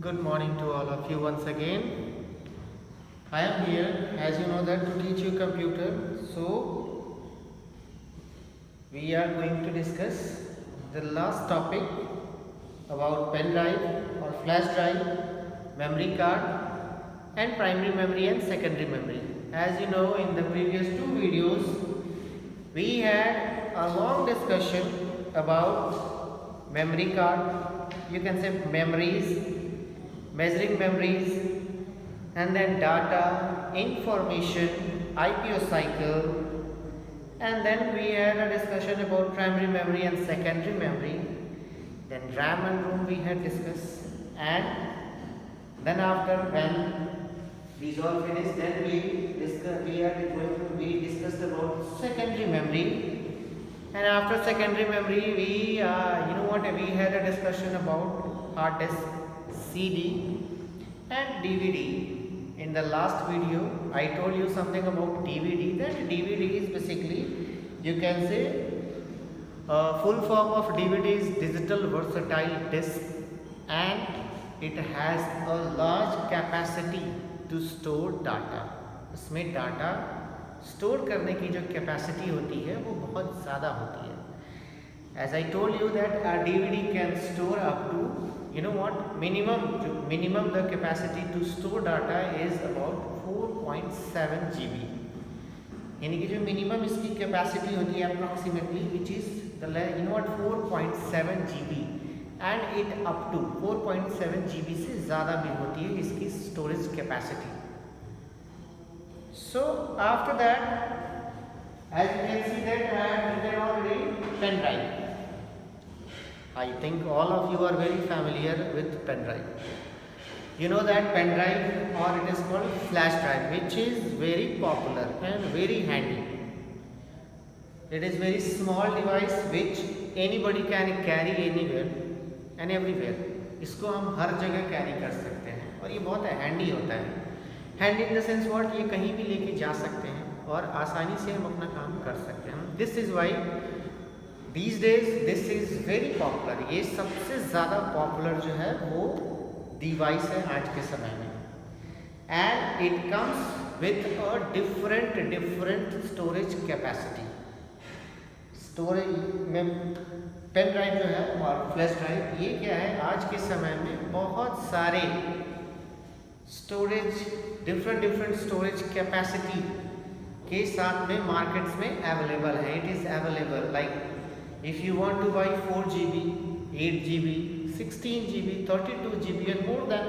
Good morning to all of you once again. I am here, as you know, that to teach you computer. So we are going to discuss the last topic about pen drive or flash drive, memory card, and primary memory and secondary memory. As you know, in the previous two videos, we had a long discussion about memory card. You can say memories, measuring memories, and then data, information, IPO cycle, and then we had a discussion about primary memory and secondary memory. Then RAM and ROM we had discussed, and then after when these all finished, then we discussed about secondary memory. And after secondary memory, we had a discussion about hard disk, CD, and DVD. In the last video, I told you something about DVD. That DVD is basically, you can say, full form of DVD is digital versatile disk, and it has a large capacity to store data. इसमें data store करने की जो capacity होती है वो बहुत ज़्यादा होती है. As I told you that a DVD can store up to, minimum the capacity to store data is about 4.7 GB. यानी कि जो मिनिमम इसकी कैपेसिटी होती है approximately which is 4.7 GB, and it up to 4.7 GB से ज़्यादा भी होती है इसकी storage capacity. So after that, as you can see that I have written already pen drive. I think all of you are very familiar with pen drive. You know that pen drive, or it is called flash drive, which is very popular and very handy. It is very small device which anybody can carry anywhere and everywhere. इसको हम हर जगह carry कर सकते हैं और ये बहुत handy होता है. Hand in the sense what, ये कहीं भी लेके जा सकते हैं और आसानी से हम अपना काम कर सकते हैं. This is why these days this is very popular. ये सबसे ज़्यादा पॉपुलर जो है वो डिवाइस है आज के समय में. And it comes with a different storage capacity. Storage में पेन ड्राइव जो है और फ्लैश ड्राइव, ये क्या है, आज के समय में बहुत सारे स्टोरेज डिफरेंट स्टोरेज कैपेसिटी के साथ में मार्केट्स में अवेलेबल है. It is available like if you want two by 4 GB, 8 GB, 16 GB, 32 GB and more than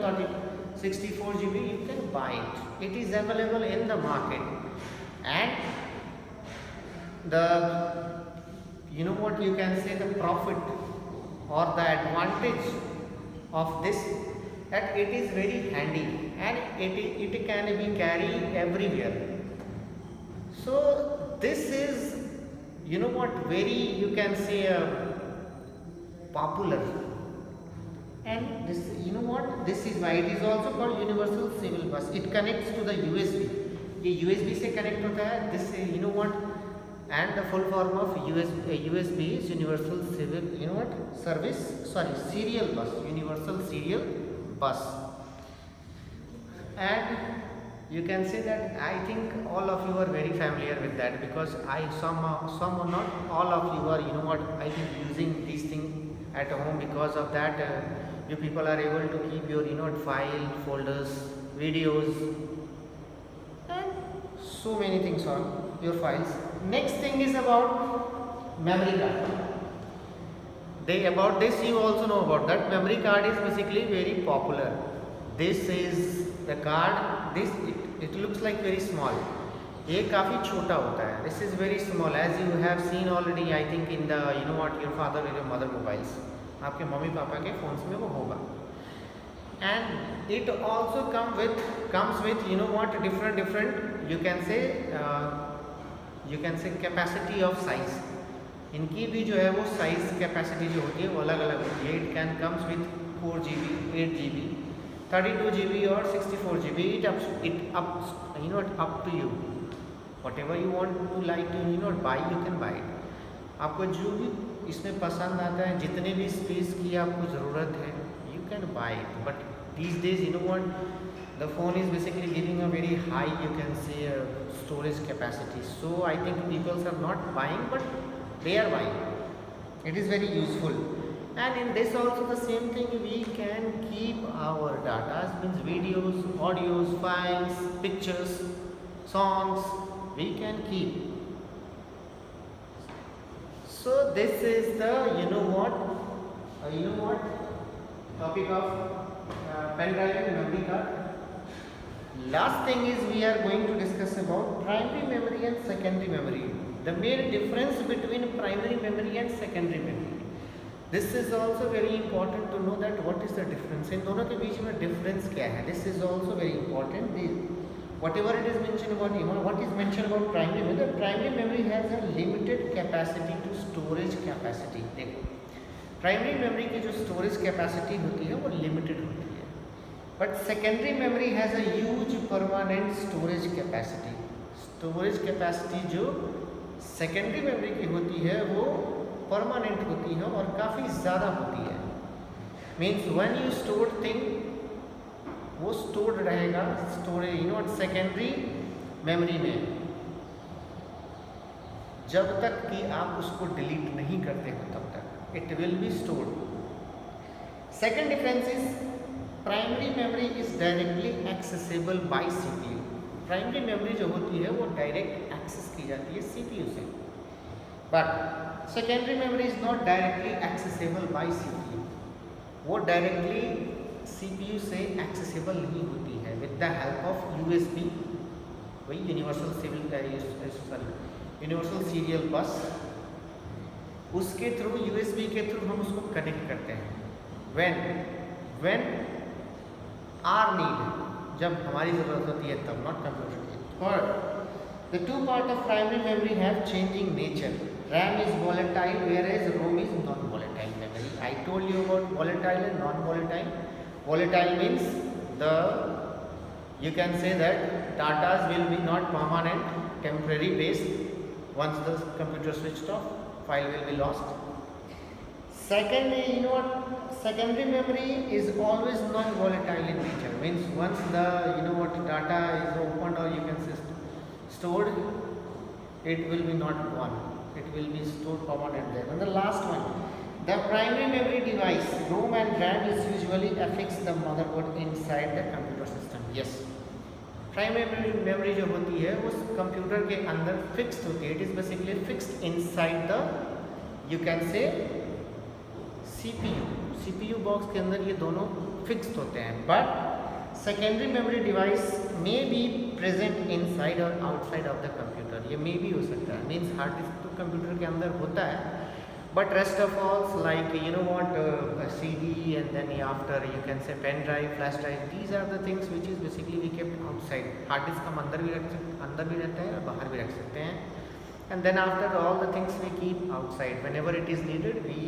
64 GB, you can buy it. It is available in the market. And you can say the profit or the advantage of this, that it is very handy and it can be carried everywhere. So this is very, you can say, popular. And this this is why it is also called universal serial bus. It connects to the USB. ये USB से connect होता है. This and the full form of USB is universal serial bus, universal serial bus. And you can say that I think all of you are very familiar with that, because some or not all of you are I think using these things at home. Because of that, you people are able to keep your file, folders, videos, and so many things on your files. Next thing is about memory card. About this you also know about that. Memory card is basically very popular. This is the card. It looks like very small. ये काफ़ी छोटा होता है. This is very small, as you have seen already. I think in the your father or your mother mobiles. आपके mummy papa के phones में वो होगा. And it also comes with different you can say capacity of size. इनकी भी जो है वो साइज कैपेसिटी जो होती है वो अलग अलग होती है. It can comes with 4 GB, 8 GB, 32 GB और 64 GB. It up to you. Whatever you want to like to buy, you can buy it. आपको जो भी इसमें पसंद आता है, जितने भी स्पेस की आपको ज़रूरत है, you can buy it. But These days, you know what, the phone is basically giving a very high, you can say, storage capacity. So I think people are not buying, but they are buying. It is very useful. And in this also the same thing, we can keep our data, means videos, audios, files, pictures, songs, we can keep. So this is the, you know what, topic of pen drive and memory card. Last thing is we are going to discuss about primary memory and secondary memory. The main difference between primary memory and secondary memory. This is also very important to know that what is the difference. इन दोनों के बीच में difference क्या है? This is also very important. Whatever it is mentioned about, what is mentioned about primary memory, the primary memory has a limited capacity to storage capacity. देखो, primary memory की जो storage capacity होती है वो limited होती है. But secondary memory has a huge permanent storage capacity. Storage capacity जो secondary memory की होती है वो परमानेंट होती है और काफ़ी ज़्यादा होती है. Means when you store thing वो स्टोर्ड रहेगा, स्टोरेज सेकेंडरी मेमोरी में जब तक कि आप उसको डिलीट नहीं करते हो तब तक it will be stored. Second difference is primary memory is directly accessible bye CPU. Primary memory जो होती है वो डायरेक्ट एक्सेस की जाती है सीपीयू से. But secondary memory is not directly accessible bye CPU. वो डायरेक्टली सीपीयू से एक्सेसिबल नहीं होती है. With the help of USB, वही यूनिवर्सल सीरियल बस, उसके थ्रू यूएसबी के थ्रू हम उसको कनेक्ट करते हैं. व्हेन आर नीड, जब हमारी ज़रूरत होती है तब, नॉट कंप्यूटर की. और the two part of primary memory have changing nature. RAM is volatile whereas ROM is non-volatile memory. I told you about volatile and non-volatile. Volatile means you can say that data will be not permanent, temporary based. Once the computer switched off, file will be lost. Secondly, secondary memory is always non-volatile in nature. Means once the data is opened or you can say stored, it will be not gone. It will be stored permanent there. And the last one, the primary memory device, ROM and RAM, is usually affixed the motherboard inside the computer system. Yes, primary memory जो होती है वो computer के अंदर fixed होती है. It is basically fixed inside the, you can say, CPU box के अंदर ये दोनों फिक्स्ड होते हैं. But secondary memory device may be present inside और आउटसाइड ऑफ द कंप्यूटर. ये मे भी हो सकता है. मीन्स हार्ड डिस्क तो कंप्यूटर के अंदर होता है, but rest of alls like CD and then after you can say pen drive, flash drive, these are the things which is basically we kept outside. Hard disk हम अंदर भी रहता है और बाहर भी रख सकते हैं. And then after all the things we keep outside. Whenever it is needed we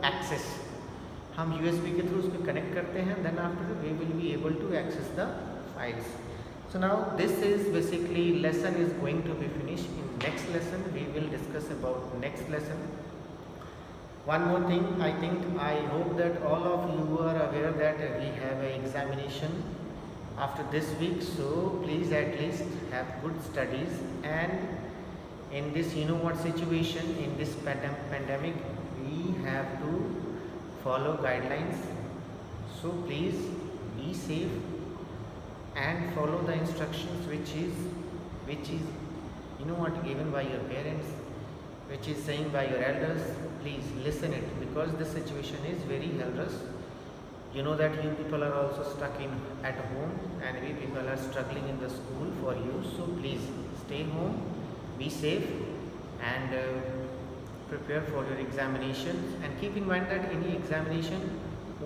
access. हम USB के थ्रू उसको कनेक्ट करते हैं. Then after we will be able to access the files. So now this is basically lesson is going to be finished. In next lesson we will discuss about next lesson. One more thing, I hope that all of you are aware that we have an examination after this week. So please at least have good studies. And in this situation, in this pandemic, we have to follow guidelines. So please be safe and follow the instructions which is given by your parents, which is saying by your elders. Please listen it, because this situation is very hazardous. You know that you people are also stuck at home, and we people are struggling in the school for you. So please stay home, be safe, and prepare for your examinations. And keep in mind that any examination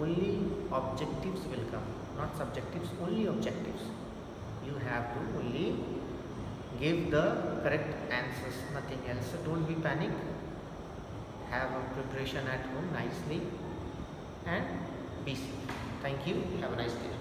only objectives will come, not subjectives, only objectives. You have to only give the correct answers, nothing else. So don't be panic. Have a preparation at home nicely and be safe. Thank you. Have a nice day.